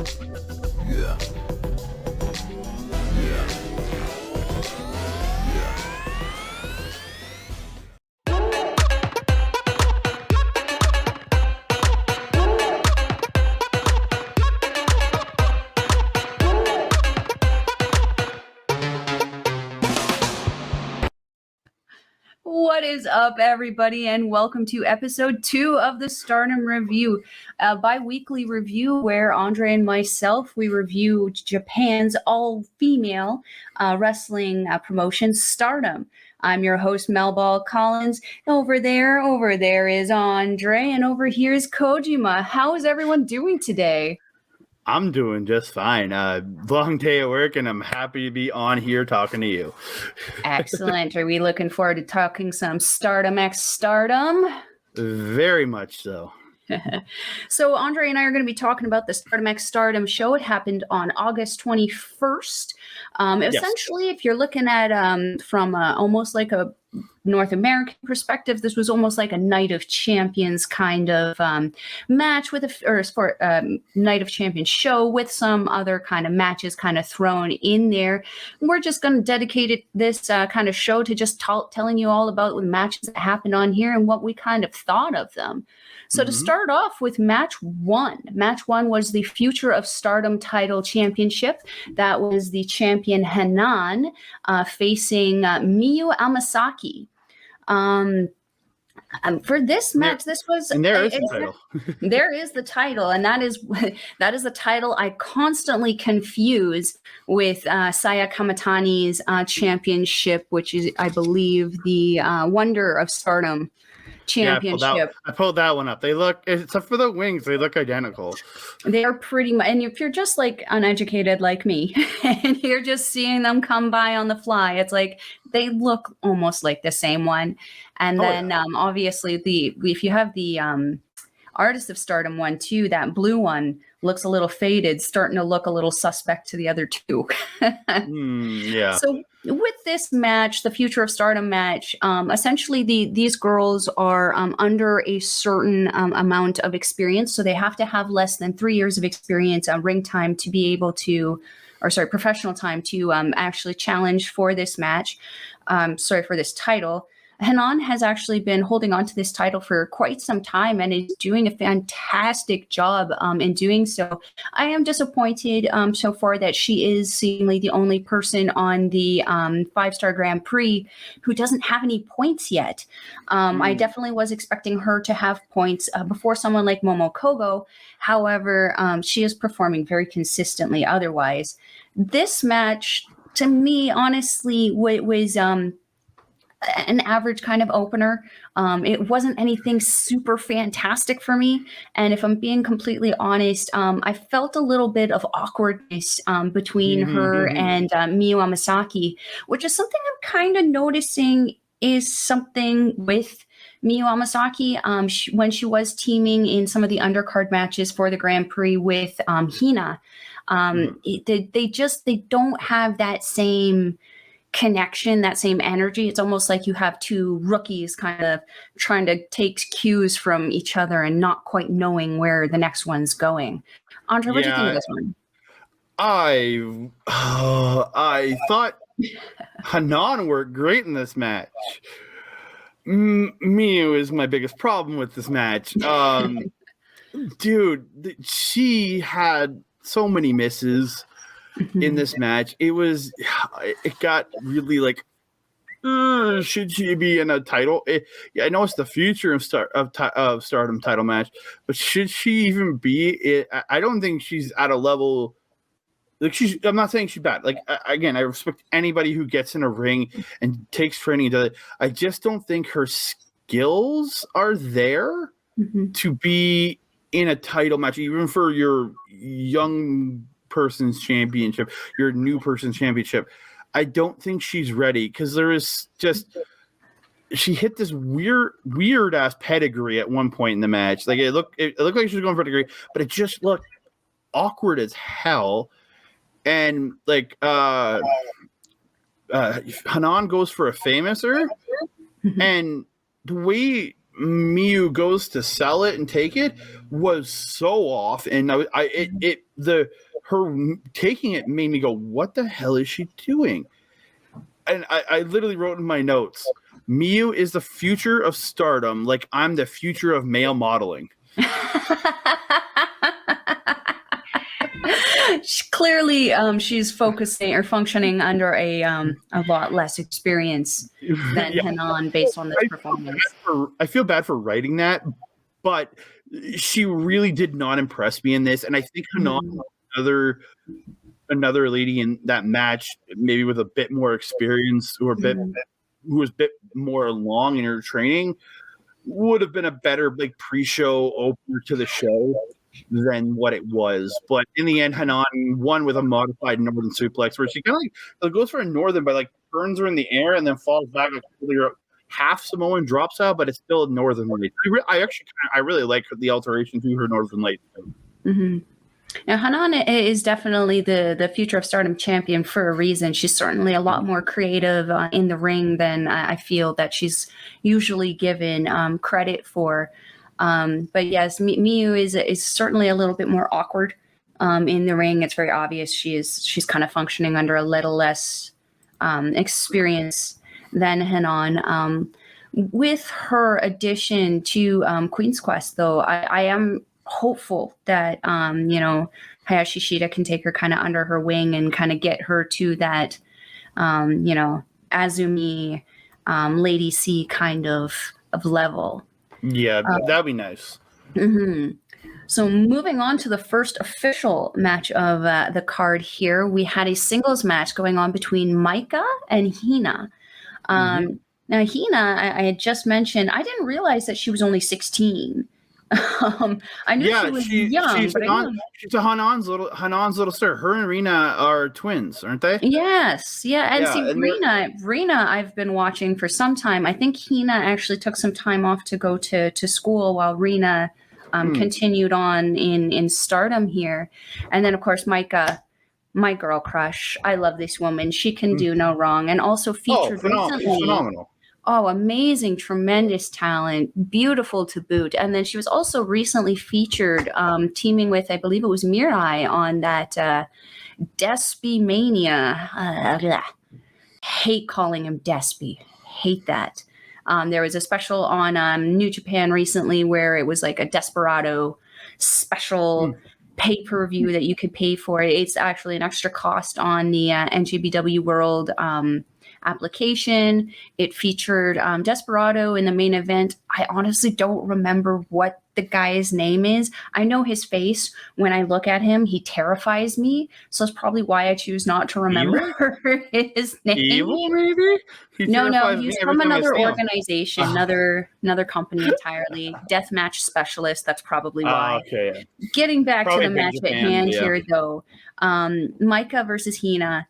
Yeah. Yeah. What is up, everybody, and welcome to episode 2 of the Stardom Review, a bi-weekly review where Andre and myself, we review Japan's all-female wrestling promotion, Stardom. I'm your host, Melball Collins. Over there is Andre, and over here is Kojima. How is everyone doing today? I'm doing just fine. Long day at work, and I'm happy to be on here talking to you. Excellent. Are we looking forward to talking some Stardom X Stardom? Very much so. So Andre and I are going to be talking about the Stardom X Stardom show. It happened on August 21st. Yes. Essentially, if you're looking at from almost like a North American perspective, this was almost like a Night of Champions kind of match with Night of Champions show with some other kind of matches kind of thrown in there. We're just going to dedicate this kind of show to just telling you all about the matches that happened on here and what we kind of thought of them. So to start off with match one was the Future of Stardom title championship. That was the champion Hanan facing Miyu Amasaki. For this match, this was and there is the title. There is the title, and that is the title I constantly confuse with Saya Kamatani's championship, which is, I believe, the Wonder of Stardom championship. Yeah, I pulled that one up. They look, except for the wings, they look identical. They are pretty much, and if you're just like uneducated like me, and you're just seeing them come by on the fly, it's like they look almost like the same one. And then obviously if you have the Artist of Stardom one too, that blue one looks a little faded, starting to look a little suspect to the other two. Yeah. So with this match, the Future of Stardom match, essentially these girls are under a certain amount of experience. So they have to have less than 3 years of experience ring time to be able to, professional time to actually challenge for this match. For this title. Hanan has actually been holding on to this title for quite some time and is doing a fantastic job in doing so. I am disappointed so far that she is seemingly the only person on the 5-Star Grand Prix who doesn't have any points yet. I definitely was expecting her to have points before someone like Momo Kogo. However, she is performing very consistently otherwise. This match, to me, honestly, was an average kind of opener. It wasn't anything super fantastic for me. And if I'm being completely honest, I felt a little bit of awkwardness between her and Miyu Amasaki, which is something I'm kind of noticing is something with Miyu Amasaki when she was teaming in some of the undercard matches for the Grand Prix with Hina. They don't have that same connection, that same energy. It's almost like you have two rookies kind of trying to take cues from each other and not quite knowing where the next one's going. Andre, what do you think of this one? I thought Hanan worked great in this match. Miyu is my biggest problem with this match. Dude, she had so many misses in this match. It got really like, should she be in a title? I know it's the Future of Stardom title match, but should she even be it? I don't think she's at a level. Like I'm not saying she's bad. Like again, I respect anybody who gets in a ring and takes training and does it. I just don't think her skills are there to be in a title match, even for your young person's championship, your new person's championship. I don't think she's ready because there is just she hit this weird ass pedigree at one point in the match. Like it looked like she was going for a pedigree, but it just looked awkward as hell. And like Hanan goes for a famouser, and the way Miyu goes to sell it and take it was so off, and her taking it made me go, "What the hell is she doing?" And I literally wrote in my notes, "Miyu is the future of Stardom, like I'm the future of male modeling." Clearly, she's focusing or functioning under a lot less experience than Hanan based on this performance. I feel bad for writing that, but she really did not impress me in this. And I think Hanan, another lady in that match, maybe with a bit more experience or who was a bit more along in her training, would have been a better pre-show opener to the show than what it was. But in the end, Hanan won with a modified Northern suplex, where she kind of goes for a Northern, but turns her in the air and then falls back half Samoan drop style, but it's still a Northern Light. I really like the alteration to her Northern Light. Mm-hmm. Now, Hanan is definitely the future of Stardom champion for a reason. She's certainly a lot more creative in the ring than I feel that she's usually given credit for. But yes, Miyu is certainly a little bit more awkward in the ring. It's very obvious she's kind of functioning under a little less experience than Hanan. With her addition to Queen's Quest, though, I am hopeful that Hayashi Shida can take her kind of under her wing and kind of get her to that Azumi Lady C kind of level. Yeah, that'd be nice. Mm-hmm. So moving on to the first official match of the card here, we had a singles match going on between Maika and Hina. Now, Hina, I had just mentioned, I didn't realize that she was only 16. I knew she was young. She's a Hanan's little sister. Her and Rina are twins, aren't they? Yes, yeah. And Rina, I've been watching for some time. I think Hina actually took some time off to go to school while Rina continued on in Stardom here. And then, of course, Maika, my girl crush. I love this woman. She can do no wrong. And also featured recently. She's phenomenal. Oh, amazing, tremendous talent, beautiful to boot. And then she was also recently featured teaming with, I believe it was Mirai on that Despy Mania. Hate calling him Despy. Hate that. There was a special on New Japan recently where it was like a Desperado special pay-per-view that you could pay for. It's actually an extra cost on the NJBW World application. It featured Desperado in the main event. I honestly don't remember what the guy's name is. I know his face. When I look at him, he terrifies me. So that's probably why I choose not to remember his name. Evil, maybe? No, he's from another organization, another company entirely. Deathmatch specialist. That's probably why. Okay. Getting back to the match at hand here, though. Maika versus Hina.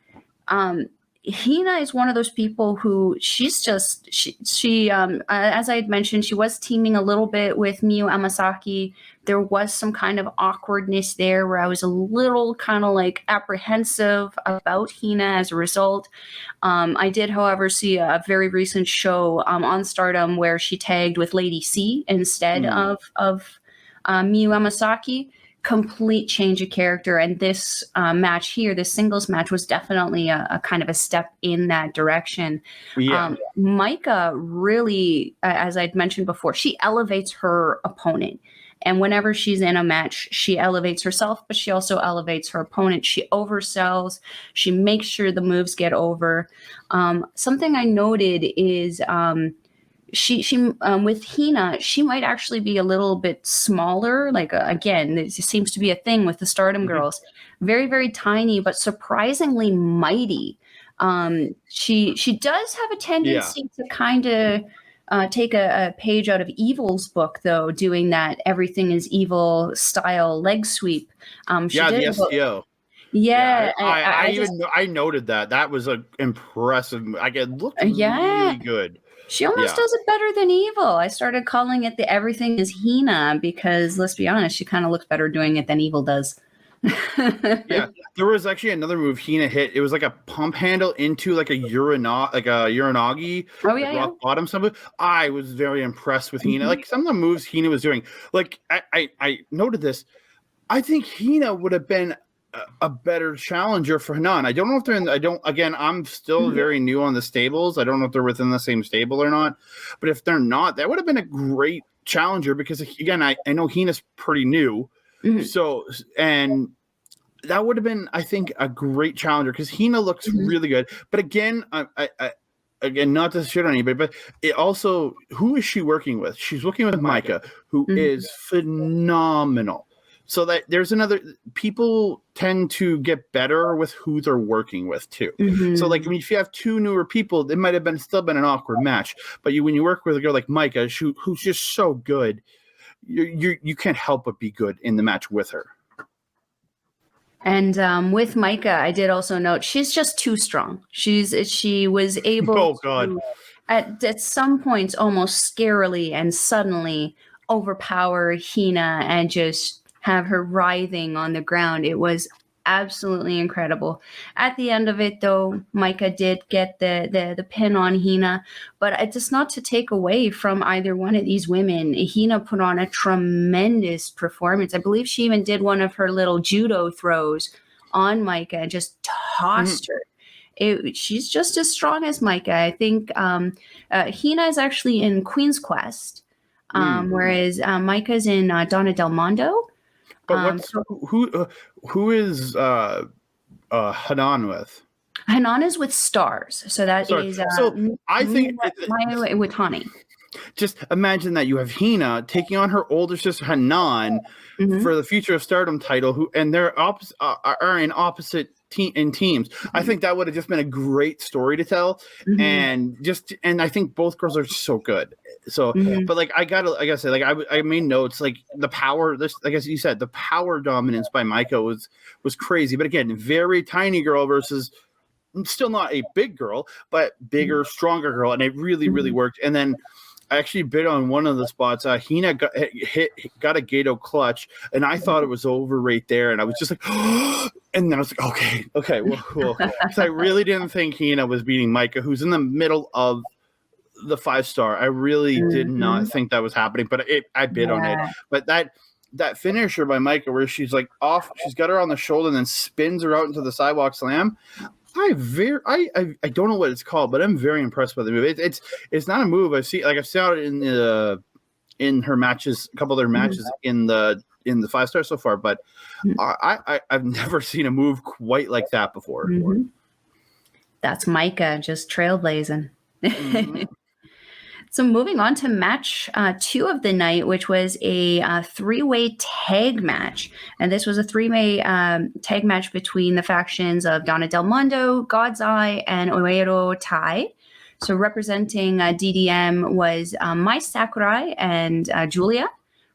Hina is one of those people who she's just she as I had mentioned, she was teaming a little bit with Miyu Amasaki. There was some kind of awkwardness there where I was a little kind of apprehensive about Hina as a result. I did, however, see a very recent show on Stardom where she tagged with Lady C instead of Miyu Amasaki. Complete change of character, and this match here, this singles match, was definitely a kind of a step in that direction. Maika really, as I'd mentioned before, she elevates her opponent, and whenever she's in a match, she elevates herself, but she also elevates her opponent. She oversells, she makes sure the moves get over. Something I noted is she with Hina, she might actually be a little bit smaller. Again, it seems to be a thing with the Stardom girls. Very, very tiny, but surprisingly mighty. She does have a tendency to kind of take a page out of Evil's book, though, doing that everything is evil style leg sweep. The STO. Yeah, I noted that. That was impressive. It looked really good. She almost does it better than Evil. I started calling it the everything is Hina because, let's be honest, she kind of looks better doing it than Evil does. Yeah, there was actually another move Hina hit. It was like a pump handle into like a uranagi, Oh like yeah, yeah. rock bottom something. I was very impressed with Hina. Mhm. Like some of the moves Hina was doing. Like I noted this. I think Hina would have been a better challenger for Hanan. I don't know if they're in. I don't. Again, I'm still very new on the stables. I don't know if they're within the same stable or not. But if they're not, that would have been a great challenger because again, I know Hina's pretty new. Mhm. So and that would have been, I think, a great challenger because Hina looks really good. But again, again, not to shit on anybody, but it also, who is she working with? She's working with Micah, who is phenomenal. So that there's another, people tend to get better with who they're working with too. So like, I mean, if you have two newer people, it might have still been an awkward match. But when you work with a girl like Micah, who's just so good, you can't help but be good in the match with her. And with Micah, I did also note she's just too strong. She was able Oh God. to, at some points, almost scarily and suddenly overpower Hina and just have her writhing on the ground. It was absolutely incredible. At the end of it, though, Micah did get the pin on Hina, but it's not to take away from either one of these women. Hina put on a tremendous performance. I believe she even did one of her little judo throws on Micah and just tossed her. She's just as strong as Micah. I think Hina is actually in Queen's Quest, whereas Micah's in Donna Del Mondo. But who is Hanan with? Hanan is with Stars, so that is. So I think Maya Iwatani. Just imagine that you have Hina taking on her older sister Hanan for the Future of Stardom title, and they're are in opposite teams. I think that would have just been a great story to tell, and I think both girls are so good. So, but like I gotta say, like I made notes, like the power. Like as you said, the power dominance by Micah was crazy. But again, very tiny girl versus still not a big girl, but bigger, stronger girl, and it really worked. And then I actually bid on one of the spots. Hina got a Gato clutch, and I thought it was over right there. And I was just like, and then I was like, okay, well, because I really didn't think Hina was beating Micah, who's in the middle of the 5-star. I really did not think that was happening, but I bid on it. But that finisher by Micah, where she's like off, she's got her on the shoulder and then spins her out into the sidewalk slam. I don't know what it's called, but I'm very impressed by the move. It's not a move I've seen it in her matches, a couple of their matches in the 5-star so far, but I've never seen a move quite like that before. That's Micah just trailblazing. So moving on to match 2 of the night, which was a 3-way tag match. And this was a 3-way tag match between the factions of Donna Del Mondo, God's Eye, and Oedo Tai. So representing DDM was Mai Sakurai and Julia.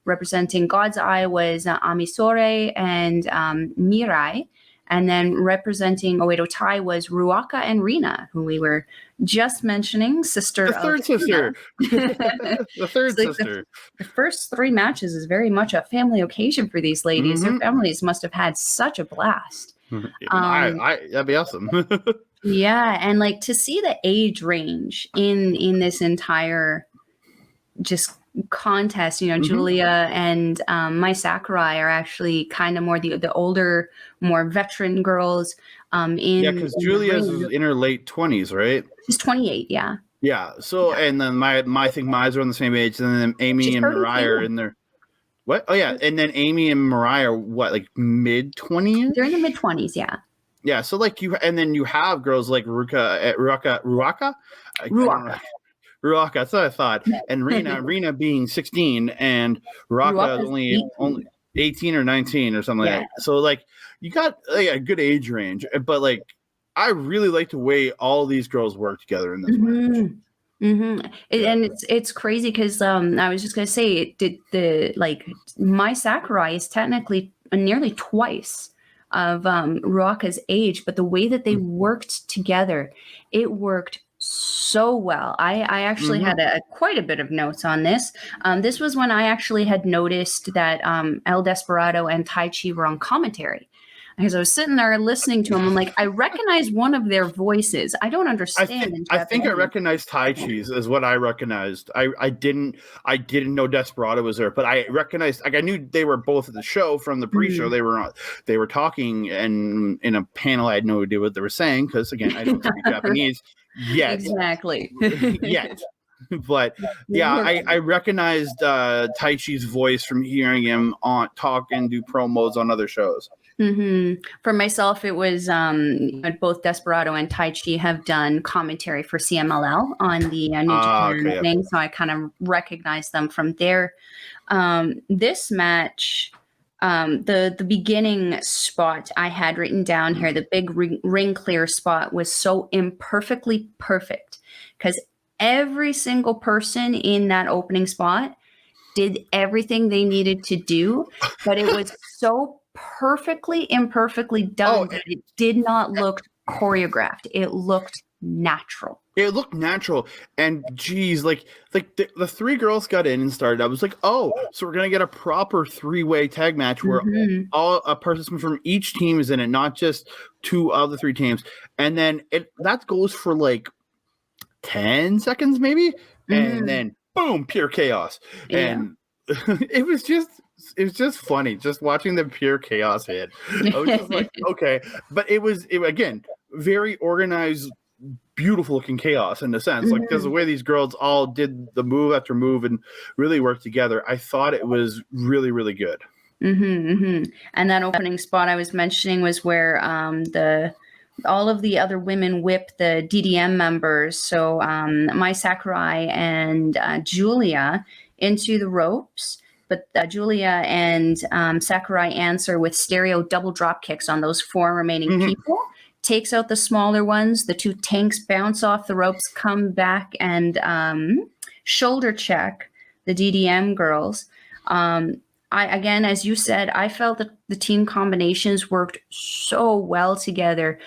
Representing God's Eye was Amisore and Mirai. And then representing Oedo Tai was Ruaka and Rina, who we were just mentioning, The third sister. The third sister. The first 3 matches is very much a family occasion for these ladies. Their families must have had such a blast. That'd be awesome. Yeah, and like to see the age range in this entire just contest, Julia and Mai Sakurai are actually kind of more the older, more veteran girls. Because Julia's in her late 20s, right? She's 28, yeah. Yeah. So and then I think Mai's are on the same age, and then Amy and Mariah are in their what? Oh yeah, and then Amy and Mariah are what, like mid-20s? They're in the mid-20s, yeah. Yeah. So like you have girls like Ruaka. Ruaka, that's what I thought. And Rina being 16 and Ruaka is only 18 or 19 or something like that. So like you got a good age range, but like I really like the way all these girls work together in this match. And it's crazy because I was just gonna say Mai Sakurai is technically nearly twice of Ruaka's age, but the way that they worked together, it worked so well. I actually had quite a bit of notes on this. This was when I actually had noticed that El Desperado and Tai Chi were on commentary. Because I was sitting there listening to him. I'm like, I recognize one of their voices. I don't understand. I think I recognized Tai Chi's is what I recognized. I didn't know Desperado was there, but I recognized, like, I knew they were both at the show from the pre-show. They were talking, and in a panel I had no idea what they were saying because, again, I don't speak Japanese yet. Exactly. Yet. But yeah, I recognized Tai Chi's voice from hearing him on talk and do promos on other shows. For myself, it was both Desperado and Tai Chi have done commentary for CMLL on the New Japan thing, so I kind of recognized them from there. This match, the beginning spot I had written down here, the big ring clear spot, was so imperfectly perfect because every single person in that opening spot did everything they needed to do, but it was so imperfectly done that it did not look choreographed. It looked natural. And geez, like the three girls got in and started. I was like, oh, so we're gonna get a proper 3-way tag match where a person from each team is in it, not just two of the three teams. And then that goes for like 10 seconds maybe, and then boom, pure chaos. And it was just funny just watching the pure chaos hit. I was just like, okay, but it was again very organized, beautiful looking chaos in a sense, like because the way these girls all did the move after move and really worked together, I thought it was really, really good. And that opening spot I was mentioning was where all of the other women whip the DDM members, so Mai Sakurai and Julia, into the ropes. But Julia and Sakurai answer with stereo double drop kicks on those 4 remaining people. Takes out the smaller ones. The 2 tanks bounce off the ropes, come back and shoulder check the DDM girls. Again, as you said, I felt that the team combinations worked so well together,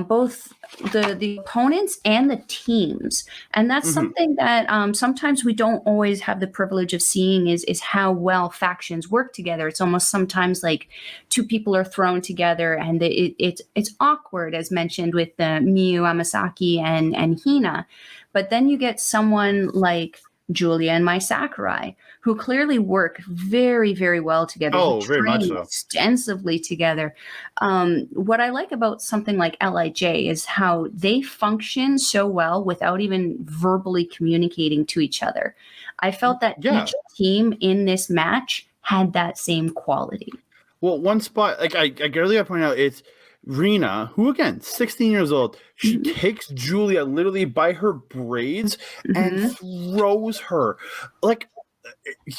both the opponents and the teams. And that's something that sometimes we don't always have the privilege of seeing is how well factions work together. It's almost sometimes like 2 people are thrown together and it's awkward, as mentioned with the Miyu Amasaki and Hina. But then you get someone like Julia and Mai Sakurai, who clearly work very, very well together. Very much so. Extensively together. What I like about something like LIJ is how they function so well without even verbally communicating to each other. I felt that each team in this match had that same quality. Well, one spot, like I really got to point out, it's Rina, who again, 16 years old, she takes Julia literally by her braids and throws her. Like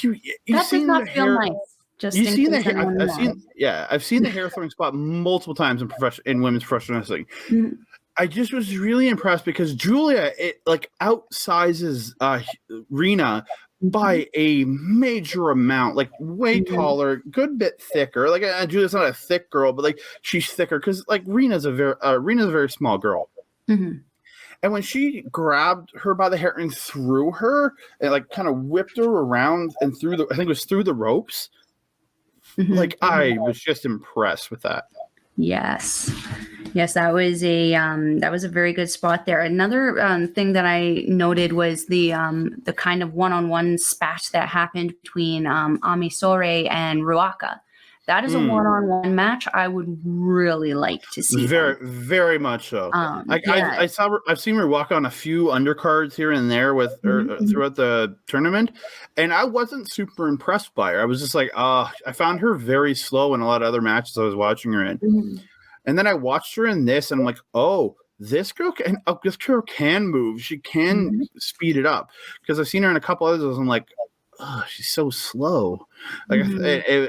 you that seen does not the feel hair. nice. Just You've seen the hair. I've seen the hair throwing spot multiple times in women's professional wrestling. I just was really impressed because Julia outsizes Rina by a major amount, like way taller, good bit thicker. Like Julia's not a thick girl, but like she's thicker because like Rena's a very small girl. And when she grabbed her by the hair and threw her and like kind of whipped her around and through I think it was through the ropes. Like I was just impressed with that. Yes, that was a very good spot there. Another thing that I noted was the kind of one-on-one spat that happened between Ami Sourei and Ruaka. That is a one-on-one match I would really like to see. Very, very much so. I've seen her walk on a few undercards here and there with throughout the tournament, and I wasn't super impressed by her. I was just like, I found her very slow in a lot of other matches I was watching her in. And then I watched her in this, and I'm like, oh, this girl can move. She can speed it up. Because I've seen her in a couple others, I'm like, oh, she's so slow. Like,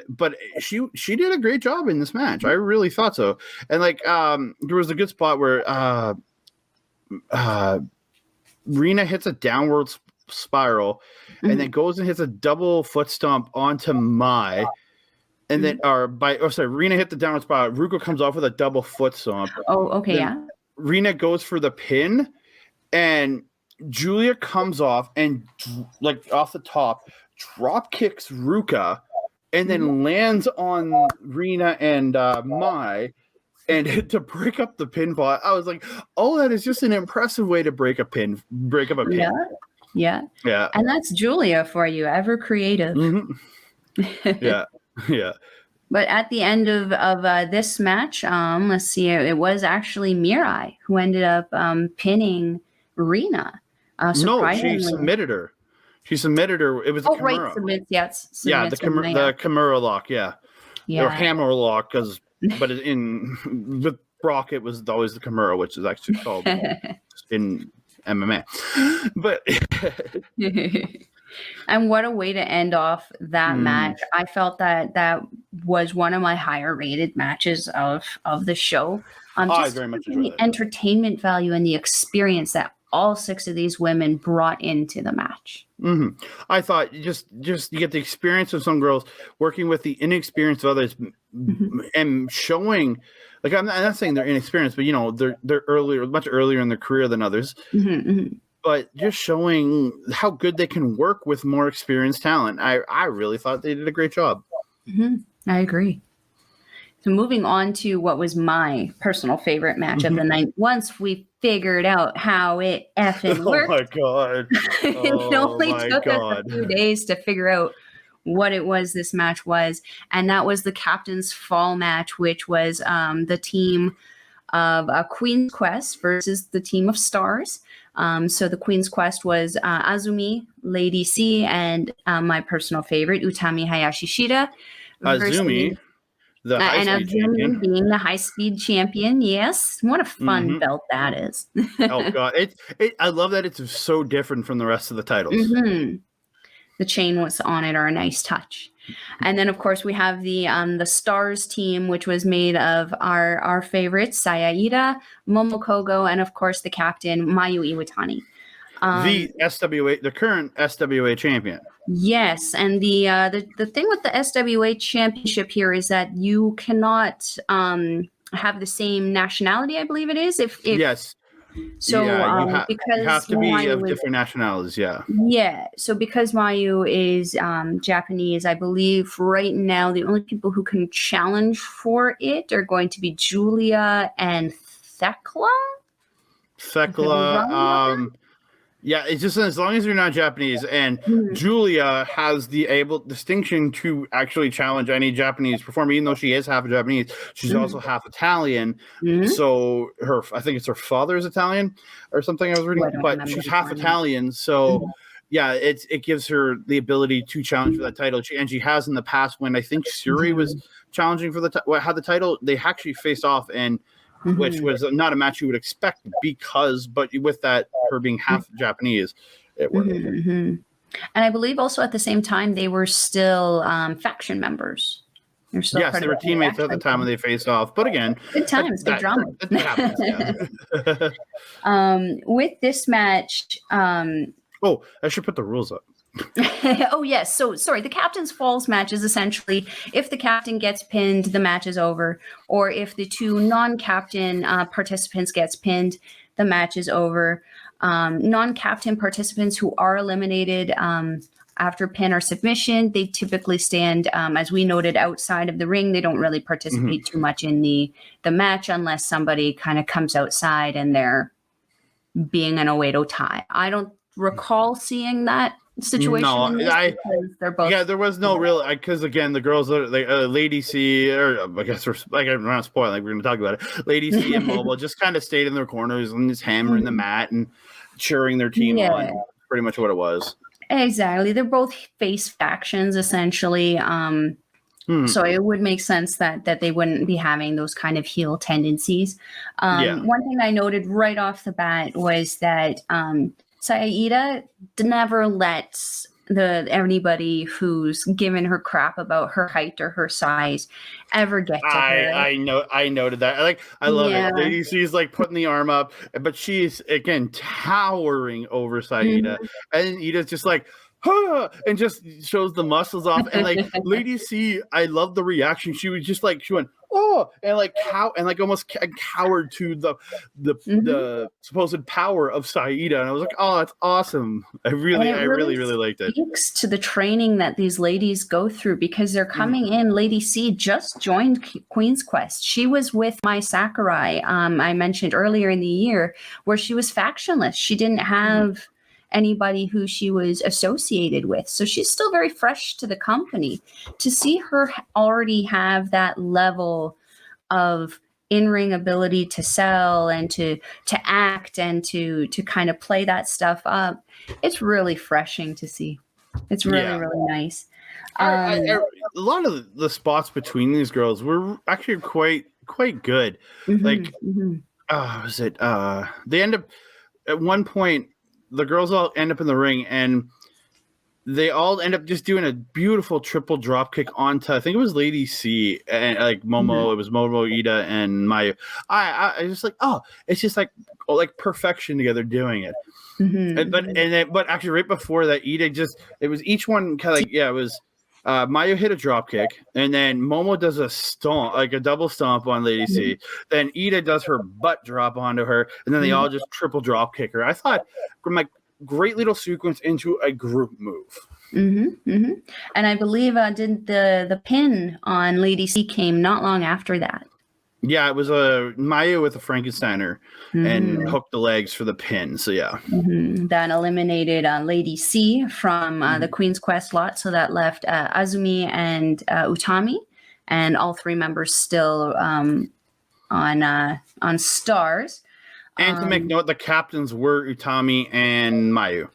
but she did a great job in this match. I really thought so. And like, there was a good spot where Rina hits a downward spiral, and then goes and hits a double foot stomp onto Mai. And then, Rina hit the downward spiral. Ruka comes off with a double foot stomp. Oh, okay, then Rina goes for the pin, and Julia comes off and like off the top, drop kicks Ruka, and then lands on Rina and Mai, And to break up the pinfall, I was like, "Oh, that is just an impressive way to break up a pin." Yeah. And that's Julia for you, ever creative. Yeah. But at the end of this match, let's see, it was actually Mirai who ended up pinning Rina. No, she submitted her. It was a Kimura. Right, submits, yes. Yeah, the Kimura lock, yeah. Or hammer lock, but with Brock, it was always the Kimura, which is actually called in MMA. But and what a way to end off that match. I felt that was one of my higher rated matches of the show. I very much enjoyed the that. entertainment value and the experience that all 6 of these women brought into the match. I thought just you get the experience of some girls working with the inexperience of others, and showing, like, I'm not saying they're inexperienced, but they're much earlier in their career than others. But just showing how good they can work with more experienced talent. I really thought they did a great job. I agree. So moving on to what was my personal favorite match of the night. Once we figured out how it effing worked. Oh my God. It only took us a few days to figure out what it was this match was. And that was the Captain's Fall match, which was the team of Queen's Quest versus the team of Stars. So the Queen's Quest was Azumi, Lady C, and my personal favorite, Utami Hayashishita. Azumi, the high-speed champion. Being the high-speed champion, yes. What a fun belt that is. Oh, God. I love that it's so different from the rest of the titles. The chain was on it are a nice touch. And then, of course, we have the Stars team, which was made of our favorites, Sayaida, Momokogo, and, of course, the captain, Mayu Iwatani. The current SWA champion. Yes, and the thing with the SWA championship here is that you cannot have the same nationality, I believe it is. Yes. So because you have to be Mayu of different nationalities, Yeah. So because Mayu is Japanese, I believe right now the only people who can challenge for it are going to be Julia and Thekla. Yeah, it's just as long as you're not Japanese, and Julia has the distinction to actually challenge any Japanese performer, even though she is half Japanese. She's also half Italian. So I think it's her father is Italian or something I was reading, but she's half Italian. So yeah, it gives her the ability to challenge for that title. She has in the past when I think Syuri was challenging for had the title. They actually faced off, and which was not a match you would expect but with that, her being half Japanese, it worked. And I believe also at the same time, they were still faction members. Yes, they were teammates at the time when they faced off. But again, good times, good drama. It happens, with this match. I should put the rules up. Oh, yes. So, sorry, the Captain's Falls match is essentially if the captain gets pinned, the match is over. Or if the 2 non-captain participants gets pinned, the match is over. Non-captain participants who are eliminated after pin or submission, they typically stand, as we noted, outside of the ring. They don't really participate too much in the match unless somebody kind of comes outside and they're being an Oedo tie. I don't recall seeing that situation. No, they're both. Yeah, there was no real, because again, the girls are like Lady C, or I guess we're not spoiling, like we're going to talk about it. Lady C and Mobile just kind of stayed in their corners and just hammering the mat and cheering their team on. Pretty much what it was. Exactly, they're both face factions essentially. So it would make sense that they wouldn't be having those kind of heel tendencies. One thing I noted right off the bat was that Sayaida never lets anybody who's given her crap about her height or her size ever get to her. I noted that. I love it. Lady C's like putting the arm up, but she's again towering over Sayaida, and Ida's just like, huh, and just shows the muscles off. And like Lady C, I love the reaction. She was just like, she went, oh, and like almost cowered to the supposed power of Saida, and I was like, oh, that's awesome. I really liked it. Speaks to the training that these ladies go through, because they're coming in. Lady C just joined Queen's Quest. She was with Mai Sakurai, I mentioned earlier in the year, where she was factionless. She didn't have anybody who she was associated with. So she's still very fresh to the company. To see her already have that level of in-ring ability to sell and to act and to kind of play that stuff up, it's really refreshing to see. It's really nice. A lot of the spots between these girls were actually quite good. Like, was it? They end up at one point. The girls all end up in the ring, and they all end up just doing a beautiful triple drop kick onto, I think it was Lady C and like Momo. It was Momo, Ida, and Mayu. I just like, oh, it's just like perfection together doing it. But actually, right before that, Ida it was each one kind of like, it was Mayu hit a drop kick, and then Momo does a stomp, like a double stomp on Lady C. Then Ida does her butt drop onto her, and then they all just triple drop kick her. I thought, from like, great little sequence into a group move. And I believe did the pin on Lady C came not long after that. Yeah, it was a Mayu with a Frankensteiner and hooked the legs for the pin. So yeah, that eliminated Lady C from the Queen's Quest lot. So that left Azumi and Utami, and all three members still on Stars. And to make note, the captains were Utami and Mayu,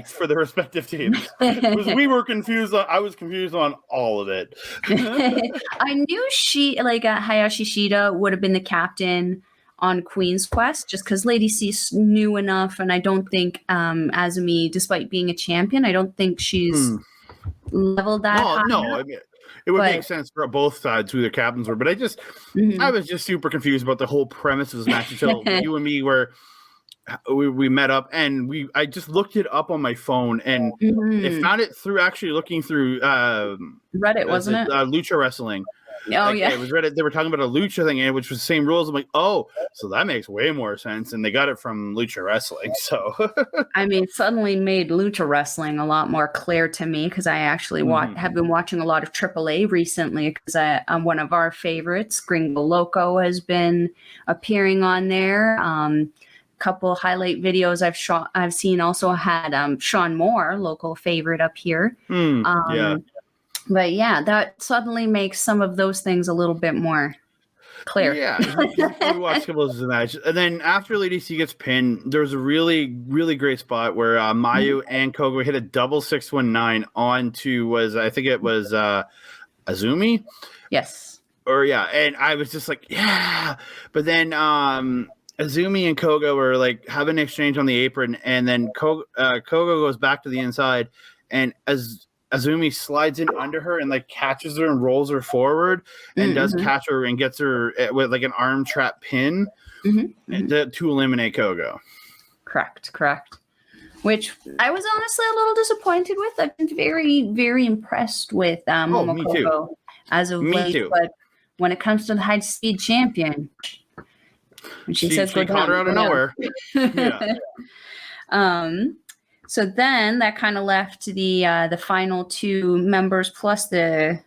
for the respective teams. We were confused. I was confused on all of it. I knew Hayashi Shida would have been the captain on Queen's Quest, just because Lady C's new enough, and I don't think Azumi, despite being a champion, I don't think she's leveled that high. No, I mean, it would make sense for both sides who their captains were, but I was just super confused about the whole premise of this match until you and me we met up, and I just looked it up on my phone, and it found it through actually looking through Reddit, wasn't it? Lucha Wrestling. Oh, yeah. It was Reddit. They were talking about a lucha thing, which was the same rules. I'm like, oh, so that makes way more sense. And they got it from Lucha Wrestling. So, I mean, suddenly made Lucha Wrestling a lot more clear to me, because I actually have been watching a lot of AAA recently, because one of our favorites, Gringo Loco, has been appearing on there. Couple highlight videos I've seen also had Sean Moore, local favorite up here. But yeah, that suddenly makes some of those things a little bit more clear. Yeah, we watched a couple of the matches, and then after Lady C gets pinned, there's a really great spot where Mayu and Kogo hit a double 619 onto I think it was Azumi. Yes. And I was just like, yeah, but then Azumi and Kogo were like having an exchange on the apron, and then Kogo goes back to the inside, and Azumi slides in under her and like catches her and rolls her forward and does catch her and gets her with like an arm trap pin to eliminate Kogo. Correct. Which I was honestly a little disappointed with. I've been very, very impressed with Momokogo as of late. But when it comes to the high speed champion, when she says go down, out of nowhere. So then that kind of left the final two members plus the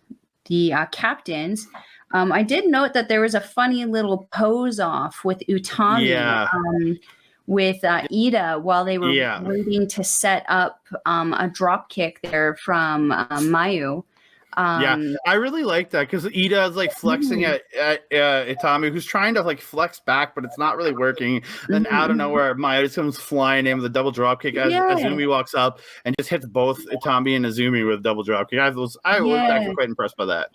captains. I did note that there was a funny little pose off with Utami with Ida while they were waiting to set up a drop kick there from Mayu. I really like that, because Ida is like flexing at Itami, who's trying to like flex back, but it's not really working. Then out of nowhere, Maya just comes flying in with a double drop kick as Azumi walks up and just hits both Itami and Azumi with a double drop kick. I was actually quite impressed by that.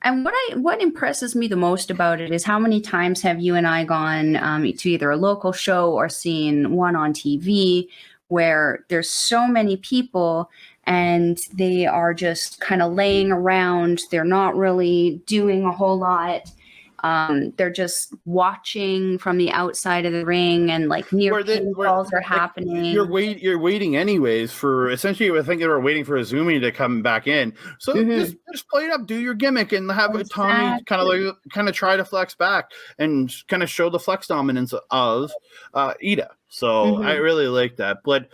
And what impresses me the most about it is how many times have you and I gone to either a local show or seen one on TV where there's so many people and they are just kind of laying around. They're not really doing a whole lot. They're just watching from the outside of the ring, and like near pinfalls are happening. You're waiting anyways for essentially. I think they were waiting for Azumi to come back in. So just play it up, do your gimmick, and have Tommy kind of try to flex back and kind of show the flex dominance of Ida. So I really like that, but.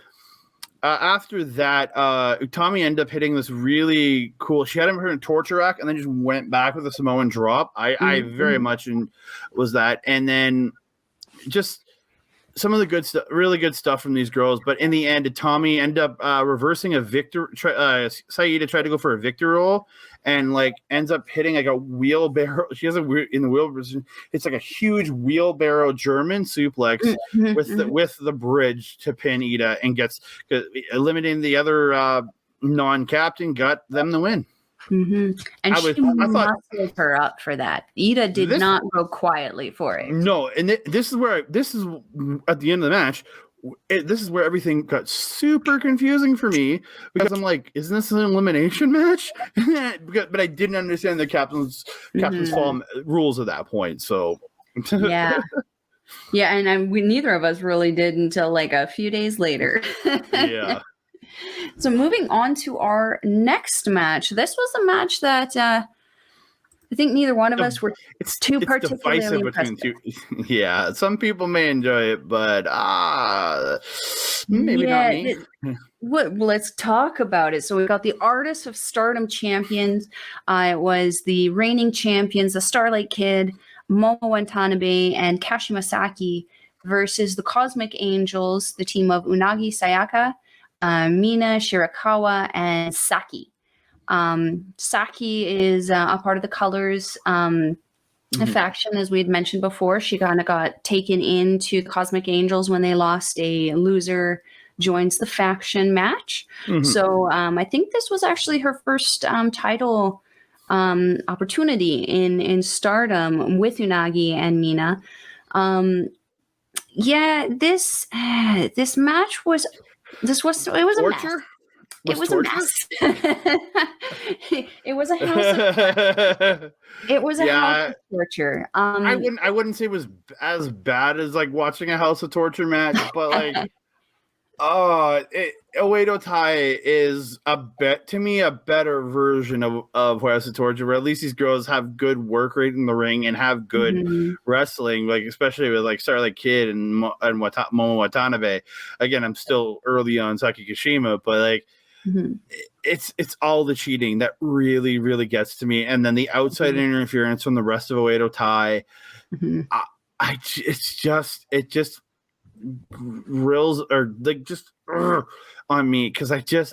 After that, Utami ended up hitting this really cool. She had him hit a torture rack and then just went back with a Samoan drop. I very much was that, and then just some of the good stuff, really good stuff from these girls. But in the end, Utami ended up reversing a victor. Saida tried to go for a victor roll and like ends up hitting like a wheelbarrow. She has in the wheelbarrow. It's like a huge wheelbarrow German suplex with the bridge to pin Ida and gets eliminating the other non-captain. Got them the win. And she muscled her up for that. Ida did not go quietly for it. No, and this is at the end of the match. This is where everything got super confusing for me because I'm like, isn't this an elimination match? But I didn't understand the captain's fall rules at that point. So yeah, and neither of us really did until like a few days later. Yeah. So moving on to our next match. This was a match that I think neither one of us were too particularly impressed with. Yeah, some people may enjoy it, but maybe not me. Let's talk about it. So we got the Artists of Stardom champions. It was the reigning champions, the Starlight Kid, Momo Watanabe, and Kashima Saki versus the Cosmic Angels, the team of Unagi Sayaka, Mina Shirakawa, and Saki. Saki is a part of the Colors faction, as we had mentioned before. She kind of got taken into the Cosmic Angels when they lost. A loser joins the faction match. So I think this was actually her first title opportunity in Stardom with Unagi and Mina. This match was a mess. It was a mess. It was a house of it was a house of torture. I wouldn't say it was as bad as like watching a House of Torture match, but like Oedo Tai is a better version of House of Torture, where at least these girls have good work rate in the ring and have good wrestling, like especially with like Starlight Kid and Momo Watanabe. Again, I'm still early on Saki Kashima, but like it's all the cheating that really, really gets to me, and then the outside interference from the rest of Oedo Tai. It just grills or like just on me because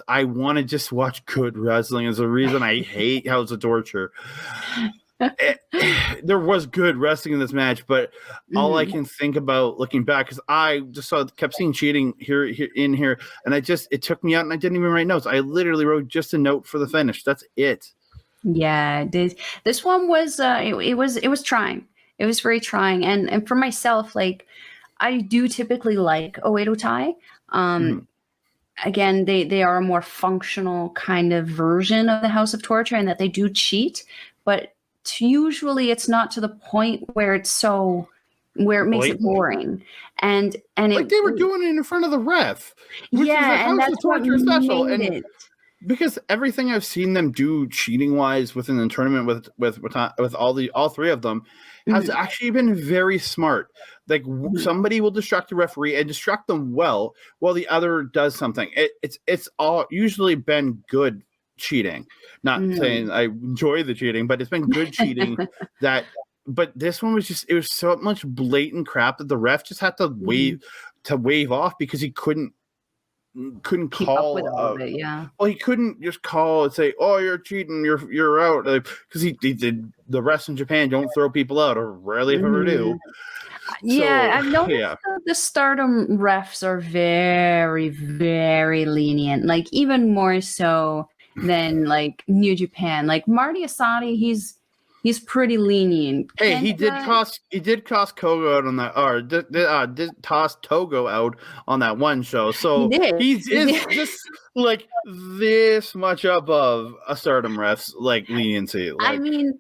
I want to just watch good wrestling. Is the reason I hate House of Torture. There was good wrestling in this match, but all I can think about looking back, because I just kept seeing cheating here, and it took me out, and I didn't even write notes. I literally wrote just a note for the finish. That's it. Yeah, this one was it was trying. It was very trying, and for myself, like I do typically like Oedo Tai. Again, they are a more functional kind of version of the House of Torture, and that they do cheat, but usually it's not to the point where it makes it boring, and like they were doing it in front of the ref, which is a House of Torture special, and because everything I've seen them do cheating wise within the tournament with all three of them has actually been very smart. Like somebody will distract the referee and distract them well while the other does something. It's all usually been good cheating. Not saying I enjoy the cheating, but it's been good cheating but this one was it was so much blatant crap that the ref just had to wave off because he couldn't keep call up with all of it. Yeah. Well, he couldn't just call and say, "Oh, you're cheating, you're out," because he did. The refs in Japan don't throw people out, or rarely if ever do. Yeah, I've noticed that the Stardom refs are very, very lenient. Like even more so than like New Japan. Like Marty Asadi, he's pretty lenient. Hey, he did toss Kogo out on that, or did toss Togo out on that one show. So he's just like this much above a Stardom ref's like leniency. Like, I mean,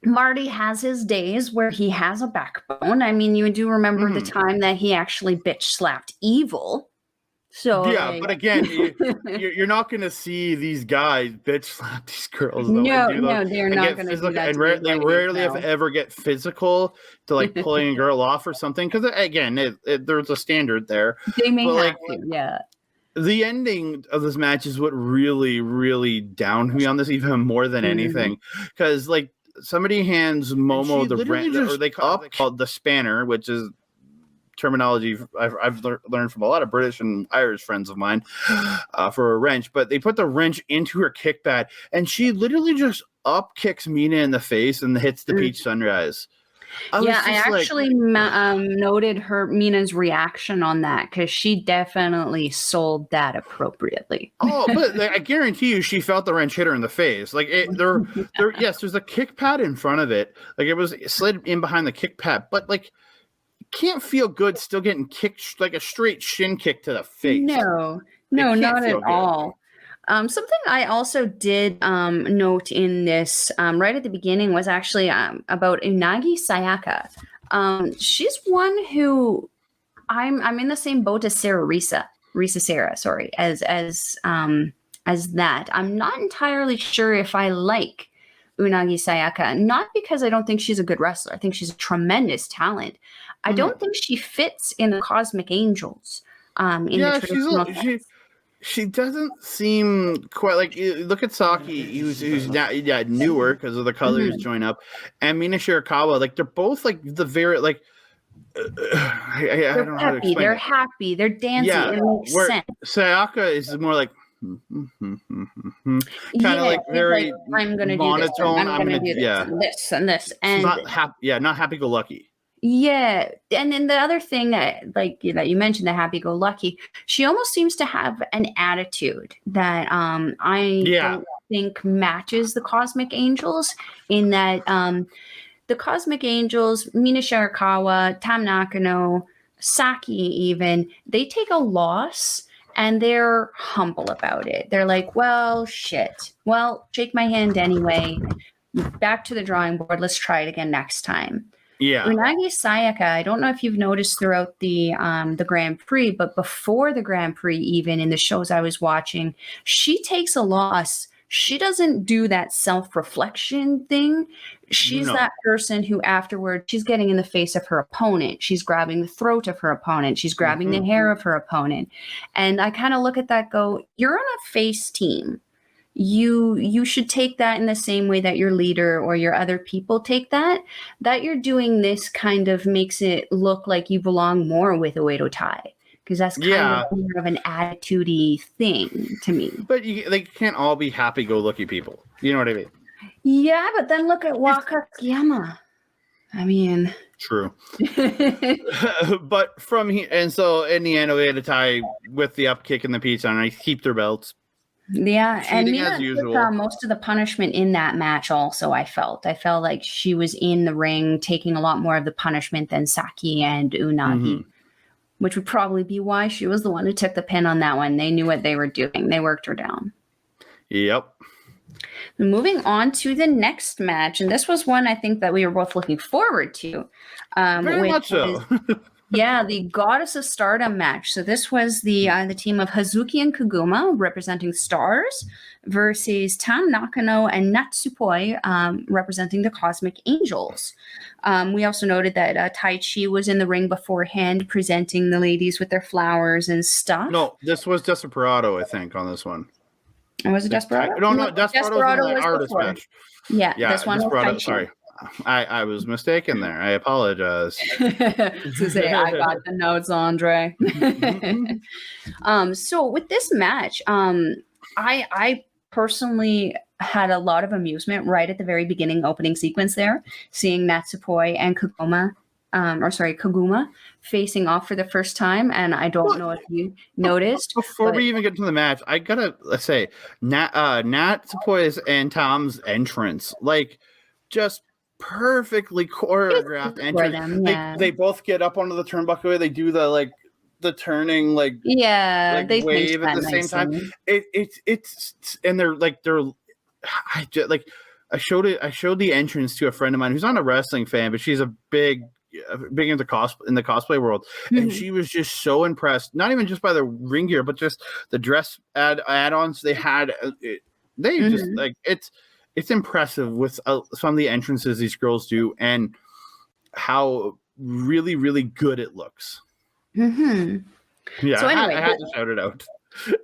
Marty has his days where he has a backbone. I mean, you do remember the time that he actually bitch slapped Evil. So yeah, but again, you're not going to see these guys bitch slap these girls though, no, and do no, those, they're and not get going to do physical, that. and To they rarely if ever get physical to like pulling a girl off or something. Because again, there's a standard there. They may but have like to, yeah. the ending of this match is what really, really downed me on this even more than anything. Because like somebody hands Momo the wrench, or they called the spanner, which is terminology I've learned from a lot of British and Irish friends of mine for a wrench, but they put the wrench into her kick pad and she literally just up kicks Mina in the face and hits the Peach Sunrise. I actually noted Mina's reaction on that because she definitely sold that appropriately. But like, I guarantee you, she felt the wrench hit her in the face. Like yes, there's a kick pad in front of it. Like it was slid in behind the kick pad, but like can't feel good still getting kicked like a straight shin kick to the face. No, not at all. Something I also did note in this right at the beginning was actually about Unagi Sayaka. She's one who I'm in the same boat as Risa Sarah, sorry, as that. I'm not entirely sure if I like Unagi Sayaka, not because I don't think she's a good wrestler. I think she's a tremendous talent. I don't think she fits in the Cosmic Angels. The traditional she doesn't seem quite like. Look at Saki, who's newer because of the colors join up, and Mina Shirakawa. Like they're both like the very like. I don't know how to explain They're it. happy. They're dancing. Yeah, it makes sense. Sayaka is more like kind of like very like, I'm gonna monotone. I'm gonna do this and this and not happy. Not happy-go-lucky. Yeah, and then the other thing that, like you mentioned, the happy-go-lucky, she almost seems to have an attitude that I don't think matches the Cosmic Angels. In that, the Cosmic Angels, Mina Shirakawa, Tam Nakano, Saki, even they take a loss and they're humble about it. They're like, well, shit. Well, shake my hand anyway. Back to the drawing board. Let's try it again next time. Yeah. Unagi Sayaka, I don't know if you've noticed throughout the Grand Prix, but before the Grand Prix, even in the shows I was watching, she takes a loss. She doesn't do that self-reflection thing. She's that person who afterward, she's getting in the face of her opponent. She's grabbing the throat of her opponent. She's grabbing the hair of her opponent. And I kind of look at that, go, you're on a face team. You should take that in the same way that your leader or your other people take that you're doing this kind of makes it look like you belong more with Oedo Tai, because that's kind of more of an attitude-y thing to me. But they can't all be happy-go-lucky people. You know what I mean? Yeah, but then look at Waka Tsukiyama. I mean, true. But from here, and so in the end, Oedo Tai with the up kick and the pizza, and I keep their belts. Yeah, and Mina took most of the punishment in that match also, I felt like she was in the ring taking a lot more of the punishment than Saki and Unagi, which would probably be why she was the one who took the pin on that one. They knew what they were doing. They worked her down. Yep. Moving on to the next match, and this was one I think that we were both looking forward to. Very much so. Yeah, the Goddess of Stardom match. So this was the team of Hazuki and Koguma representing Stars versus Tam Nakano and Natsupoi representing the Cosmic Angels. We also noted that Taichi was in the ring beforehand presenting the ladies with their flowers and stuff. No, this was Desperado, I think, on this one. And was it Desperado? No, Desperado was the artist match. Yeah, this one was Taichi. Sorry. I was mistaken there. I apologize. To say I got the notes, Andre. So with this match, I personally had a lot of amusement right at the very beginning opening sequence there, seeing Natsupoi and Koguma facing off for the first time, and I don't know if you noticed. Before we even get to the match, I gotta say, Natsupoi's and Tom's entrance, like, just perfectly choreographed entrance. They both get up onto the turnbuckle. They do the turning they wave at the same time. It's and they're I showed the entrance to a friend of mine who's not a wrestling fan, but she's a big into in the cosplay world, and she was just so impressed. Not even just by the ring gear, but just the dress add-ons they had. They just like it's impressive with some of the entrances these girls do and how really, really good it looks. Yeah, so anyway, I had to shout it out.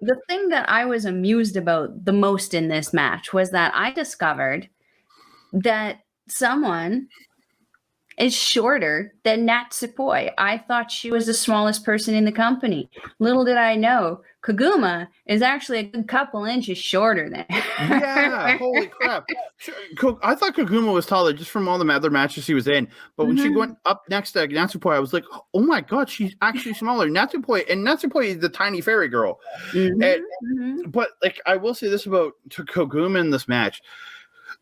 The thing that I was amused about the most in this match was that I discovered that someone is shorter than Natsupoi. I thought she was the smallest person in the company. Little did I know, Koguma is actually a good couple inches shorter than her. Yeah, holy crap. I thought Koguma was taller just from all the other matches she was in. But when she went up next to Natsupoi, I was like, oh my God, she's actually smaller. Natsupoi is the tiny fairy girl. But like, I will say this about Koguma in this match.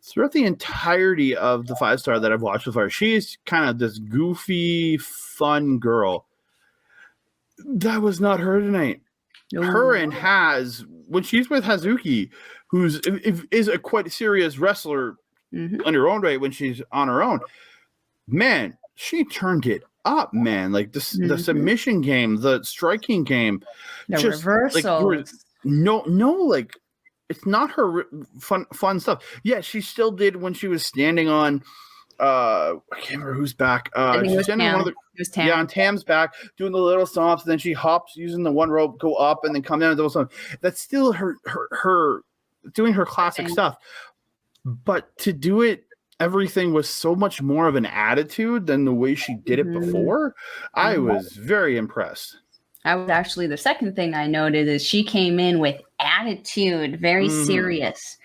Throughout the entirety of the 5-star that I've watched so far, she's kind of this goofy, fun girl. That was not her tonight. Her and Haz, when she's with Hazuki, who's is a quite serious wrestler on her own right when she's on her own, man, she turned it up, man. Like the submission game, the striking game, the reversals. Like it's not her fun stuff. Yeah, she still did when she was standing on I can't remember who's back. She's standing on one of the Tam. Yeah, on Tam's back, doing the little stomps, and then she hops using the one rope, go up, and then come down and do something. That's still her doing her classic stuff. But to do it, everything was so much more of an attitude than the way she did it before. I was very impressed. I was actually, the second thing I noted is she came in with attitude, very serious.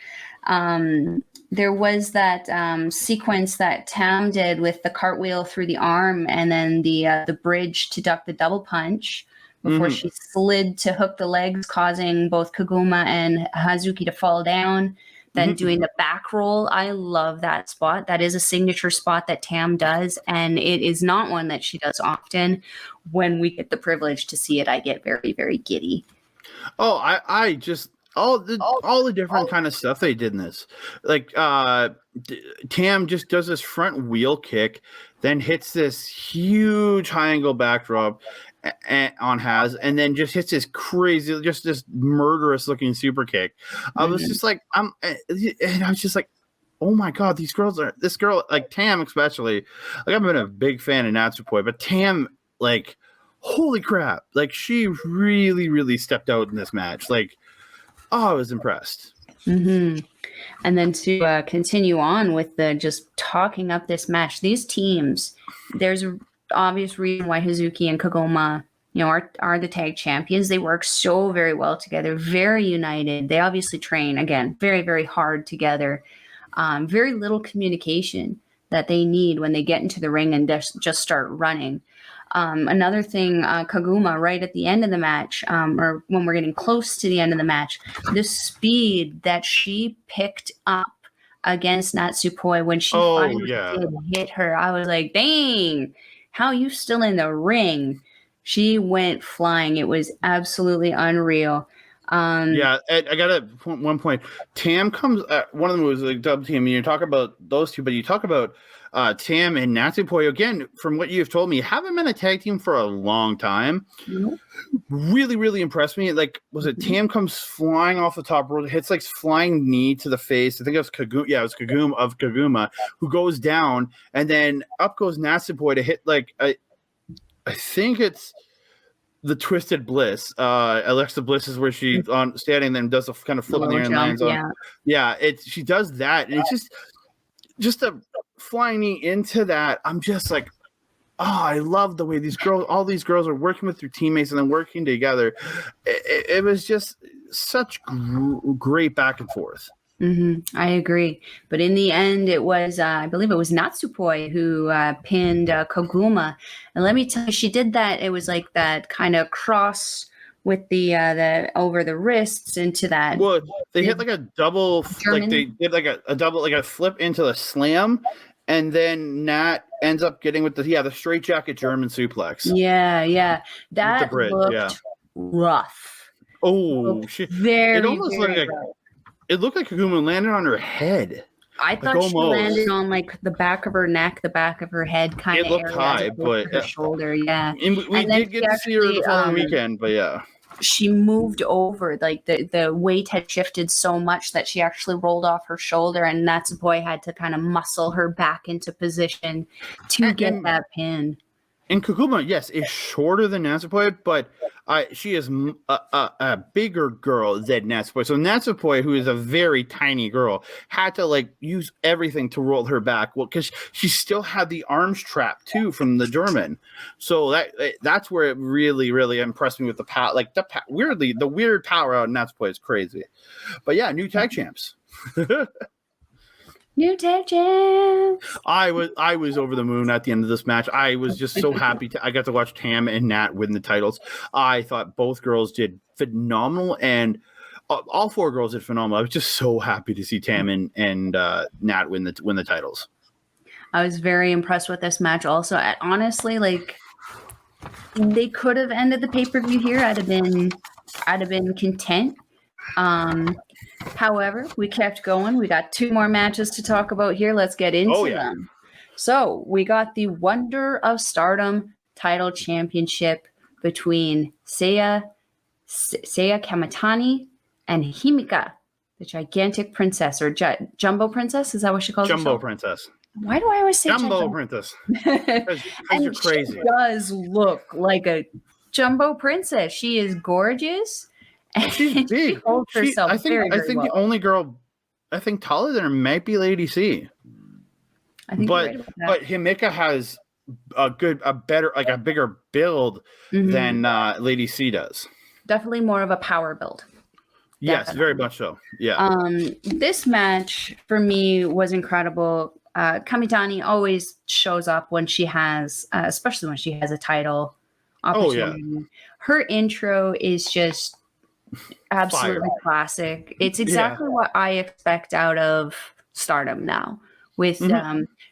There was that sequence that Tam did with the cartwheel through the arm and then the bridge to duck the double punch before she slid to hook the legs, causing both Koguma and Hazuki to fall down. Then doing the back roll. I love that spot. That is a signature spot that Tam does, and it is not one that she does often. When we get the privilege to see it, I get very, very giddy. Oh, I just all the different kind of stuff they did in this. Like Tam just does this front wheel kick, then hits this huge high angle backdrop on Haz, and then just hits this crazy, just this murderous looking super kick. I was just like, and I was just like, oh my God, this girl, like Tam especially, like I've been a big fan of Natsupoi, but Tam, like, holy crap, like she really, really stepped out in this match. Like, oh, I was impressed. And then to continue on with the just talking up this match, these teams, there's a obvious reason why Hazuki and Koguma, are the tag champions. They work so very well together, very united. They obviously train, again, very, very hard together. Very little communication that they need when they get into the ring and just start running. Another thing, Koguma, right at the end of the match, or when we're getting close to the end of the match, the speed that she picked up against Natsupoi when she finally did hit her, I was like, dang, how are you still in the ring? She went flying. It was absolutely unreal. Yeah, I got one point. Tam comes. One of them was like dub team. You talk about those two, but you talk about Tam and Natsupoi again. From what you've told me, haven't been a tag team for a long time. Really, really impressed me. Like, was it Tam comes flying off the top rope, hits like flying knee to the face. I think it was Koguma. Yeah, it was Koguma who goes down, and then up goes Natsupoi to hit like I think it's the Twisted Bliss. Alexa Bliss is where she's on standing, then does a kind of flip in the air and lands on. Yeah, she does that, and it's just a flying knee into that. I'm just like, oh, I love the way all these girls are working with their teammates and then working together. It was just such great back and forth. I agree. But in the end, it was, I believe it was Natsupoi who pinned Koguma. And let me tell you, she did that. It was like that kind of cross with the over the wrists into that. Well, they hit like a double, like they did like a double, like a flip into the slam. And then Nat ends up getting with the straight jacket German suplex. Yeah. That looked rough. Oh, it looked very, it almost very looked like rough. It looked like Koguma landed on her head. I thought she landed on like the back of her neck, the back of her head, kind of It looked area, high, but her shoulder. Yeah, and we did get to see her the following weekend. But yeah, she moved over. Like the weight had shifted so much that she actually rolled off her shoulder, and Natsupoi had to kind of muscle her back into position to get that pin. And Kukuma, yes, is shorter than Natsupoi, but she is a bigger girl than Natsupoi. So Natsupoi, who is a very tiny girl, had to like use everything to roll her back. Well, because she still had the arms trap too from the German. So that's where it really, really impressed me with the power. Like the weird power out of Natsupoi is crazy. But yeah, new tag champs. New tag champs. I was over the moon at the end of this match. I was just so happy I got to watch Tam and Nat win the titles. I thought both girls did phenomenal, and all four girls did phenomenal. I was just so happy to see Tam and Nat win the titles. I was very impressed with this match. Also, honestly, like they could have ended the pay-per-view here. I'd have been content. However, we kept going. We got 2 more matches to talk about here. Let's get into them. So we got the Wonder of Stardom title championship between Seiya Kamitani and Himika, the gigantic princess, or Jumbo Princess. Is that what she calls herself? Jumbo Princess. Why do I always say Jumbo Princess? Because you're crazy. She does look like a Jumbo Princess. She is gorgeous. She's big. She holds herself I think well. The only girl I think taller than her might be Lady C. I think but you're right about that. But Himika has a bigger build than Lady C does. Definitely more of a power build. Yes, Definitely. very much so. Yeah. This match for me was incredible. Kamitani always shows up when she has, especially when she has a title opportunity. Oh, yeah. Her intro is just absolutely classic. It's exactly what I expect out of Stardom now. With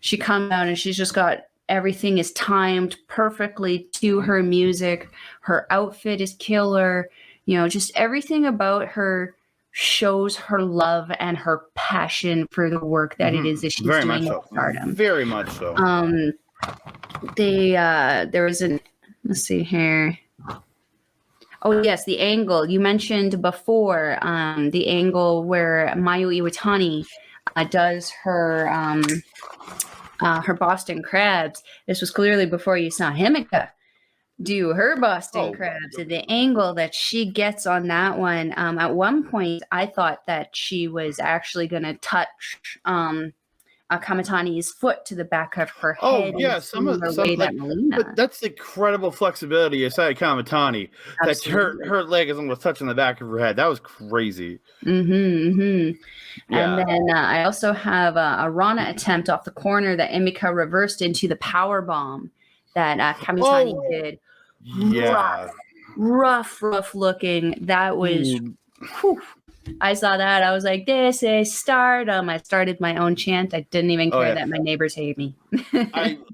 she comes out and she's just got everything is timed perfectly to her music. Her outfit is killer. You know, just everything about her shows her love and her passion for the work that it is that she's doing with Stardom. Very much so. There was let's see here. Oh, yes, the angle. You mentioned before the angle where Mayu Iwatani does her Boston Crabs. This was clearly before you saw Himika do her Boston Crabs. And the angle that she gets on that one, at one point, I thought that she was actually going to touch Kamitani's foot to the back of her head. Oh yeah, but that's the incredible flexibility of Saya Kamitani. That her leg is almost touching the back of her head. That was crazy. Yeah. And then I also have a Rana attempt off the corner that Emika reversed into the power bomb that Kamitani did. Yeah, rough looking. That was. Whew. I saw that. I was like, this is Stardom. I started my own chant. I didn't even care that my neighbors hate me.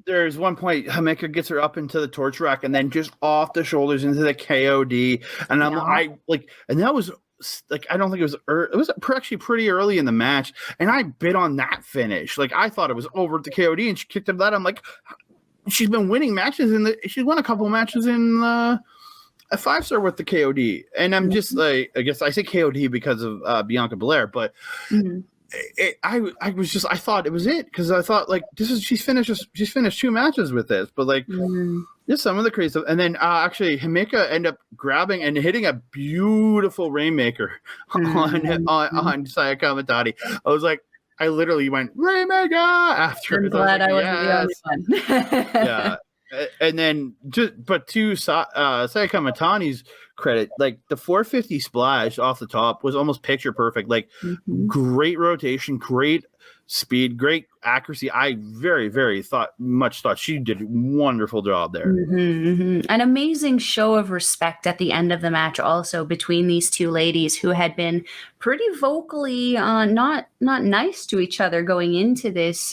There's one point Himika gets her up into the torch rack and then just off the shoulders into the KOD. And and that was like, I don't think it was actually pretty early in the match. And I bid on that finish. Like, I thought it was over at the KOD and she kicked it that. I'm like, she's been winning matches she's won a couple matches in a 5-star with the KOD, and I'm just like, I guess I say KOD because of Bianca Belair, but I thought it was it because I thought like she's finished 2 matches with this, but like just some of the crazy stuff, and then actually Himika ended up grabbing and hitting a beautiful Rainmaker on Saya Kamitani. I was like, I literally went Rainmaker after. I'm glad I wasn't the only one. Yeah. And then, to Saya Kamitani's credit, like the 450 splash off the top was almost picture perfect. Like great rotation, great speed, great accuracy. I very, very thought she did a wonderful job there. An amazing show of respect at the end of the match, also between these two ladies who had been pretty vocally not nice to each other going into this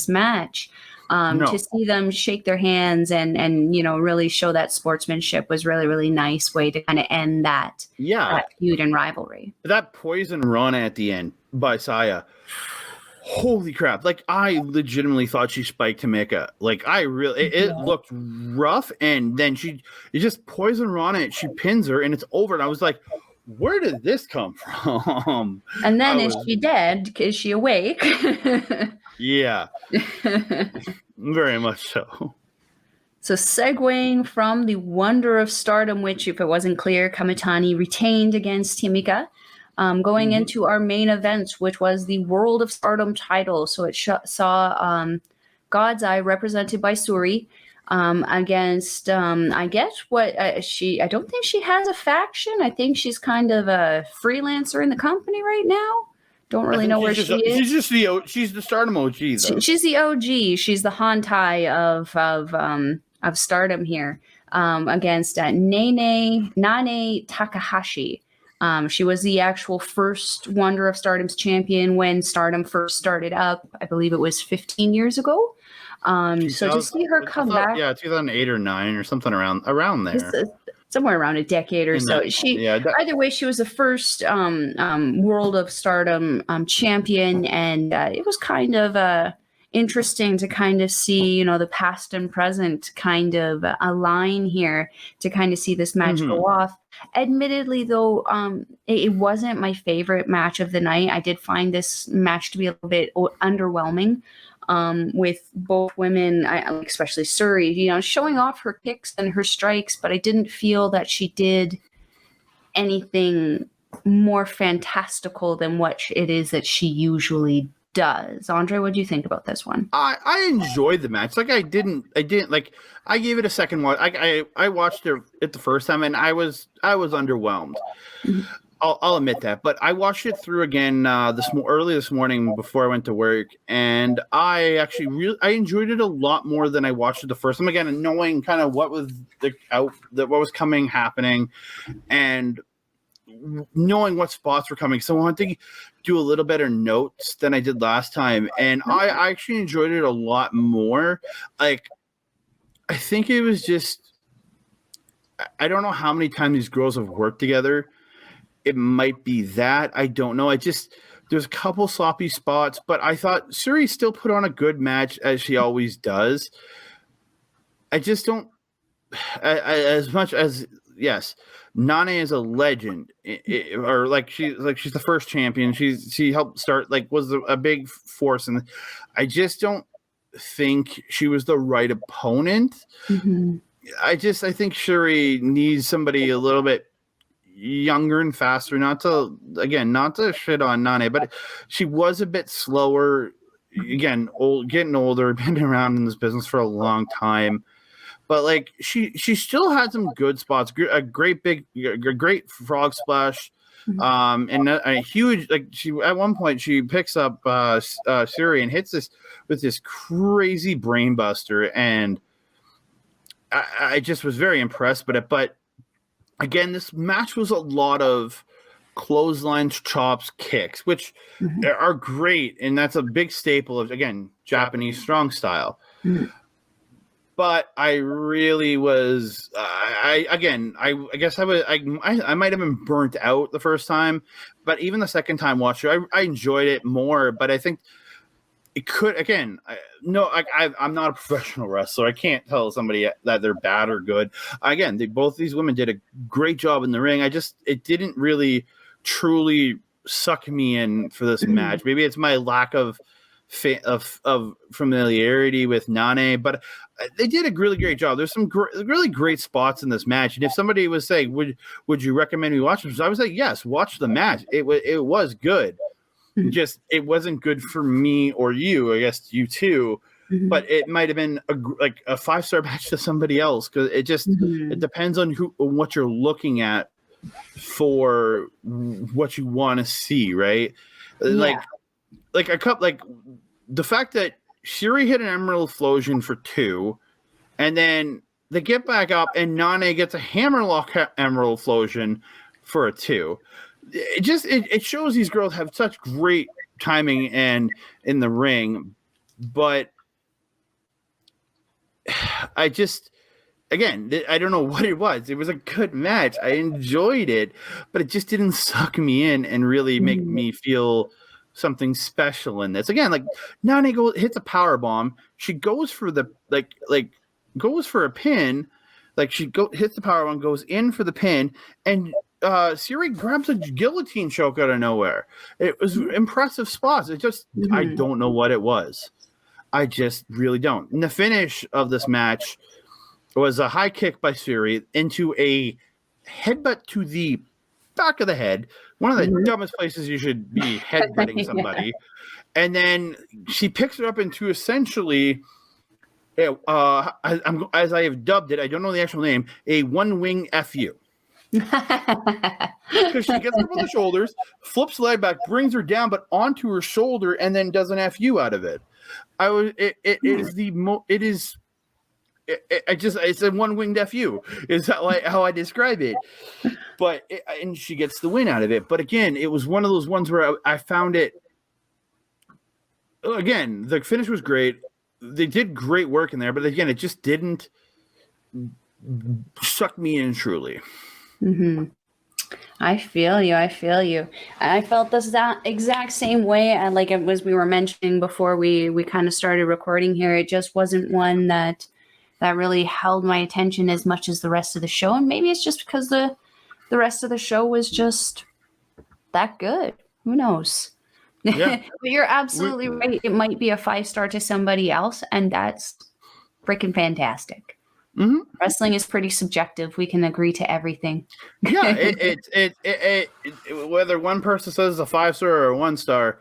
match. To see them shake their hands and really show that sportsmanship was really, really nice way to kind of end that feud and rivalry. That poison run at the end by Saya, Holy crap. Like, I legitimately thought she spiked Tamika. Like, it looked rough, and then it just poison Rana, and she pins her, and it's over. And I was like, where did this come from? And then is she dead? Is she awake? Yeah. Very much so. So segueing from the Wonder of Stardom, which, if it wasn't clear, Kamitani retained against Tamika, going into our main event, which was the World of Stardom title. So it saw God's Eye, represented by Syuri, against, I guess what I don't think she has a faction. I think she's kind of a freelancer in the company right now. Don't really know where she is. She's the Stardom OG, though. She's the OG. She's the Hantai of Stardom here, against Nanae Takahashi. She was the actual first Wonder of Stardom's champion when Stardom first started up. I believe it was 15 years ago. So to see her come back, 2008 or 9 or something around there. Somewhere around a decade or so. Either way, she was the first World of Stardom champion, and it was kind of interesting to kind of see, the past and present kind of align here to kind of see this match go off. Admittedly, though, it wasn't my favorite match of the night. I did find this match to be a little bit underwhelming. With both women, especially Syuri, showing off her kicks and her strikes, but I didn't feel that she did anything more fantastical than what it is that she usually does. Andre, what do you think about this one? I enjoyed the match. Like, I didn't like. I gave it a second watch. I watched it the first time, and I was underwhelmed. I'll admit that, but I watched it through again early this morning before I went to work, and I actually I enjoyed it a lot more than I watched it the first time. Again, knowing kind of what was what was happening, and knowing what spots were coming. So I wanted to do a little better notes than I did last time, and I actually enjoyed it a lot more. Like, I think it was just, I don't know how many times these girls have worked together. It might be that. I don't know. There's a couple sloppy spots, but I thought Syuri still put on a good match, as she always does. I just don't, as much as, yes, Nanae is a legend, she's the first champion. She helped start, was a big force, and I just don't think she was the right opponent. I think Syuri needs somebody a little bit younger and faster, not to shit on Nanae, but she was a bit slower. Again, getting older, been around in this business for a long time, but she still had some good spots. A great frog splash, and a huge, she at one point she picks up Syuri and hits this with this crazy brain buster, and I just was very impressed with it. But again, this match was a lot of clotheslines, chops, kicks, which are great, and that's a big staple of, again, Japanese strong style. But I really was, I guess I might have been burnt out the first time, but even the second time watching, I enjoyed it more. But I think it could, again, I'm not a professional wrestler. I can't tell somebody that they're bad or good. Again, both these women did a great job in the ring. It didn't really truly suck me in for this match. Maybe it's my lack of familiarity with Nanae, but they did a really great job. There's some really great spots in this match. And if somebody was saying, would you recommend me watch this? I would say, yes, watch the match. It was good. Just, it wasn't good for me or you, I guess you too, but it might have been a 5-star match to somebody else, because it just it depends on what you're looking at for what you want to see, right? The fact that Syuri hit an Emerald Explosion for 2, and then they get back up and Nanae gets a Hammerlock Emerald Explosion for a 2. It shows these girls have such great timing and in the ring, but I don't know what it was. It was a good match. I enjoyed it, but it just didn't suck me in and really make me feel something special in this. Again, like Nanae hits a power bomb. She goes for the goes for a pin. Like hits the power bomb, goes in for the pin, and Syuri grabs a guillotine choke out of nowhere. It was impressive spots. It just I don't know what it was. I just really don't. And the finish of this match was a high kick by Syuri into a headbutt to the back of the head. One of the dumbest places you should be headbutting somebody. Yeah. And then she picks it up into essentially, as I have dubbed it, I don't know the actual name, a one-wing FU. Because she gets up on the shoulders, flips the leg back, brings her down, but onto her shoulder, and then does an FU out of it. It's a one-winged FU is how I describe it. But and she gets the win out of it. But again, it was one of those ones where I found it. Again, the finish was great. They did great work in there, but again, it just didn't suck me in truly. Mm-hmm. I feel you. I felt that exact same way. Like it was, we were mentioning before we kind of started recording here. It just wasn't one that really held my attention as much as the rest of the show. And maybe it's just because the rest of the show was just that good. Who knows? Yeah. But you're absolutely right. It might be a 5-star to somebody else, and that's freaking fantastic. Mm-hmm. Wrestling is pretty subjective. We can agree to everything. Yeah, it whether one person says a 5-star or a 1-star,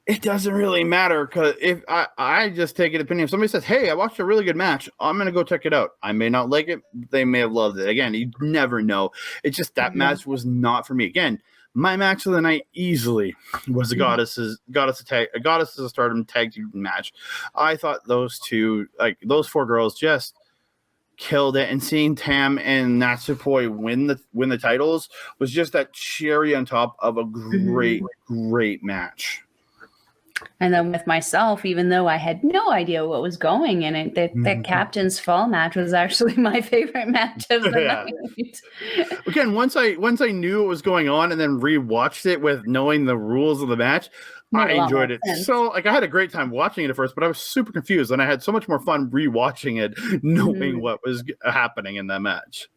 it doesn't really matter, because if I just take an opinion. If somebody says, "Hey, I watched a really good match," I'm gonna go check it out. I may not like it. They may have loved it. Again, you never know. It's just that match was not for me. Again, my match of the night easily was the Goddesses of Stardom tag team match. I thought those those 4 girls just killed it, and seeing Tam and Natsupoi win the titles was just that cherry on top of a great match. And then with myself, even though I had no idea what was going in it, that Captain's Fall match was actually my favorite match of the night. Again, once I knew what was going on and then rewatched it with knowing the rules of the match, I enjoyed it. So I had a great time watching it at first, but I was super confused, and I had so much more fun rewatching it, knowing what was happening in that match.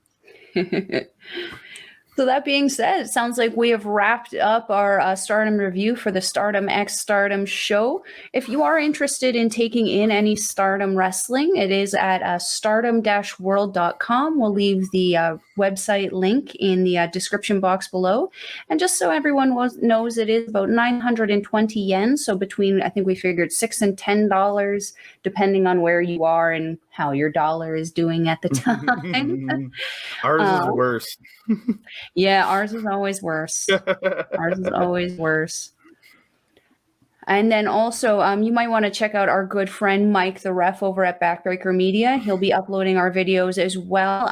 So that being said, it sounds like we have wrapped up our Stardom review for the Stardom X Stardom show. If you are interested in taking in any Stardom wrestling, it is at stardom-world.com. We'll leave the website link in the description box below. And just so everyone knows, it is about 920 yen. So between, I think we figured $6 and $10, depending on where you are and how your dollar is doing at the time. Ours is worse. Yeah, ours is always worse. And then also, you might want to check out our good friend Mike the Ref over at Backbreaker Media. He'll be uploading our videos as well,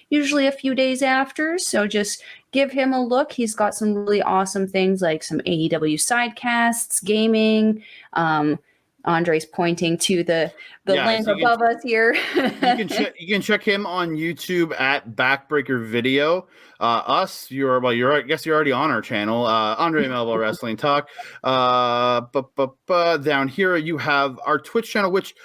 usually a few days after. So just give him a look. He's got some really awesome things like some AEW sidecasts, gaming. Andre's pointing to the link above us here. you can check him on YouTube at Backbreaker Video. I guess you're already on our channel, Andre Melball Wrestling Talk. Down here you have our Twitch channel, which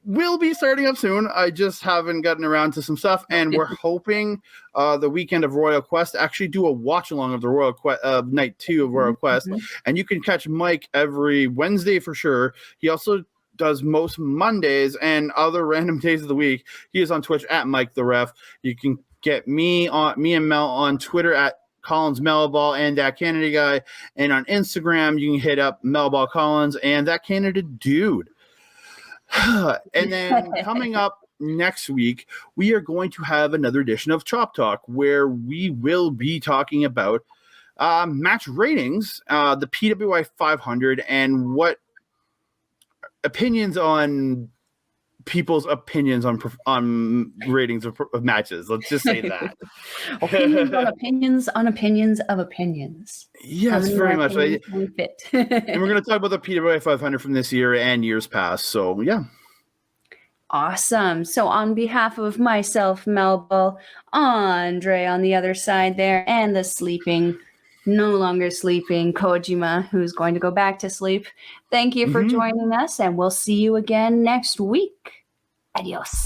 will be starting up soon. I just haven't gotten around to some stuff, and we're hoping the weekend of Royal Quest actually do a watch along of the Royal Quest night 2 of Royal Quest, and you can catch Mike every Wednesday for sure. He also does most Mondays and other random days of the week. He is on Twitch at Mike the Ref. You can get me and Mel on Twitter at Collins Melball and That Canada Guy, and on Instagram you can hit up Melball Collins and That Canada Dude. And then coming up next week, we are going to have another edition of Chop Talk, where we will be talking about match ratings, the PWI 500, and what opinions on people's opinions on ratings of matches. Let's just say that. Opinions on opinions on opinions of opinions. Yes, very much. And we're going to talk about the PWI 500 from this year and years past. So, yeah. Awesome. So on behalf of myself, Melball, Andre on the other side there, and the sleeping no longer sleeping Kojima, who's going to go back to sleep. Thank you for joining us, and we'll see you again next week. Adios.